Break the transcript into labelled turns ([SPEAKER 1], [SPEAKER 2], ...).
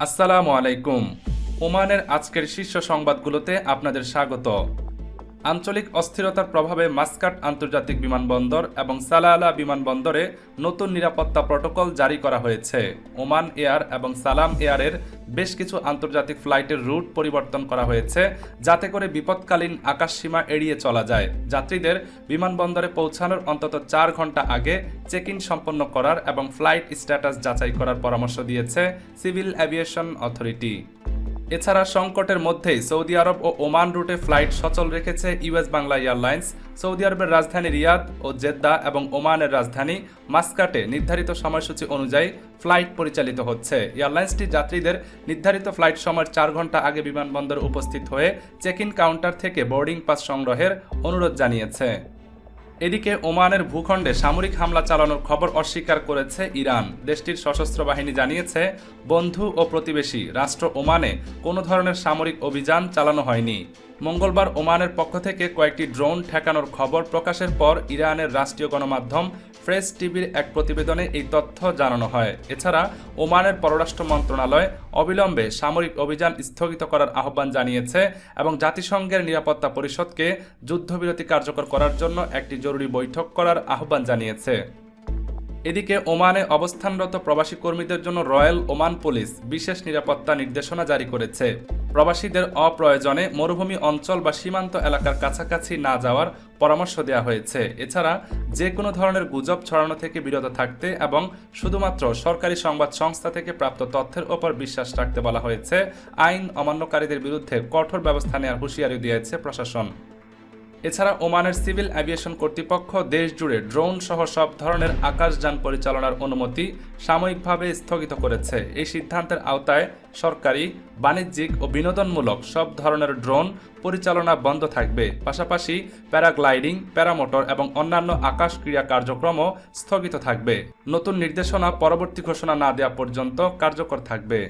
[SPEAKER 1] আসসালামু আলাইকুম। ওমানের আজকের শীর্ষ সংবাদগুলোতে আপনাদের স্বাগত। আঞ্চলিক অস্থিরতার প্রভাবে মাস্কাট আন্তর্জাতিক বিমানবন্দর এবং সালালা বিমানবন্দরে নতুন নিরাপত্তা প্রটোকল জারি করা হয়েছে। ওমান এয়ার এবং সালাম এয়ারের বেশ কিছু আন্তর্জাতিক ফ্লাইটের রুট পরিবর্তন করা হয়েছে, যাতে করে বিপদকালীন আকাশসীমা এড়িয়ে চলা যায়। যাত্রীদের বিমানবন্দরে পৌঁছানোর অন্তত 4 ঘন্টা আগে চেক ইন সম্পন্ন করার এবং ফ্লাইট স্ট্যাটাস যাচাই করার পরামর্শ দিয়েছে সিভিল অ্যাভিয়েশন অথরিটি। এছাড়া সংকটের মধ্যেই সৌদি আরব ও ওমান রুটে ফ্লাইট সচল রেখেছে ইউএস বাংলা এয়ারলাইন্স। সৌদি আরবের রাজধানী রিয়াদ ও জেদ্দা এবং ওমানের রাজধানী মাস্কাটে নির্ধারিত সময়সূচি অনুযায়ী ফ্লাইট পরিচালিত হচ্ছে। এয়ারলাইন্সটি যাত্রীদের নির্ধারিত ফ্লাইট সময়ের 4 ঘন্টা আগে বিমানবন্দরে উপস্থিত হয়ে চেক ইন কাউন্টার থেকে বোর্ডিং পাস সংগ্রহের অনুরোধ জানিয়েছে। এদিকে ওমানের ভূখণ্ডে সামরিক হামলা চালানোর খবর অস্বীকার করেছে ইরান। দেশটির সশস্ত্র বাহিনী জানিয়েছে, বন্ধু ও প্রতিবেশী রাষ্ট্র ওমানে কোনো ধরনের সামরিক অভিযান চালানো হয়নি। মঙ্গলবার ওমানের পক্ষ থেকে কয়েকটি ড্রোন ঠেকানোর খবর প্রকাশের পর ইরানের রাষ্ট্রীয় গণমাধ্যম প্রেস টিভির এক প্রতিবেদনে এই তথ্য জানানো হয়। এছাড়া ওমানের পররাষ্ট্র মন্ত্রণালয় অবিলম্বে সামরিক অভিযান স্থগিত করার আহ্বান জানিয়েছে এবং জাতিসংঘের নিরাপত্তা পরিষদকে যুদ্ধবিরতি কার্যকর করার জন্য একটি জরুরি বৈঠক করার আহ্বান জানিয়েছে। এদিকে ওমানে অবস্থানরত প্রবাসী কর্মীদের জন্য রয়্যাল ওমান পুলিশ বিশেষ নিরাপত্তা নির্দেশনা জারি করেছে। প্রবাসীদের অপ্রয়োজনে মরুভূমি অঞ্চল বা সীমান্ত এলাকার কাছাকাছি না যাওয়ার পরামর্শ দেওয়া হয়েছে। এছাড়া যে কোনো ধরনের গুজব ছড়ানো থেকে বিরত থাকতে এবং শুধুমাত্র সরকারি সংবাদ সংস্থা থেকে প্রাপ্ত তথ্যের ওপর বিশ্বাস রাখতে বলা হয়েছে। আইন অমান্যকারীদের বিরুদ্ধে কঠোর ব্যবস্থা নেওয়ার হুঁশিয়ারি দিয়েছে প্রশাসন। এছাড়া ওমানের সিভিল অ্যাভিয়েশন কর্তৃপক্ষ দেশ জুড়ে ড্রোন সহ সব ধরনের আকাশযান পরিচালনার অনুমতি সাময়িকভাবে স্থগিত করেছে। এই সিদ্ধান্তের আওতায় সরকারি, বাণিজ্যিক ও বিনোদনমূলক সব ধরনের ড্রোন পরিচালনা বন্ধ থাকবে। পাশাপাশি প্যারাগ্লাইডিং, প্যারামোটর এবং অন্যান্য আকাশ ক্রীড়া কার্যক্রমও স্থগিত থাকবে। নতুন নির্দেশনা পরবর্তী ঘোষণা না দেওয়া পর্যন্ত কার্যকর থাকবে।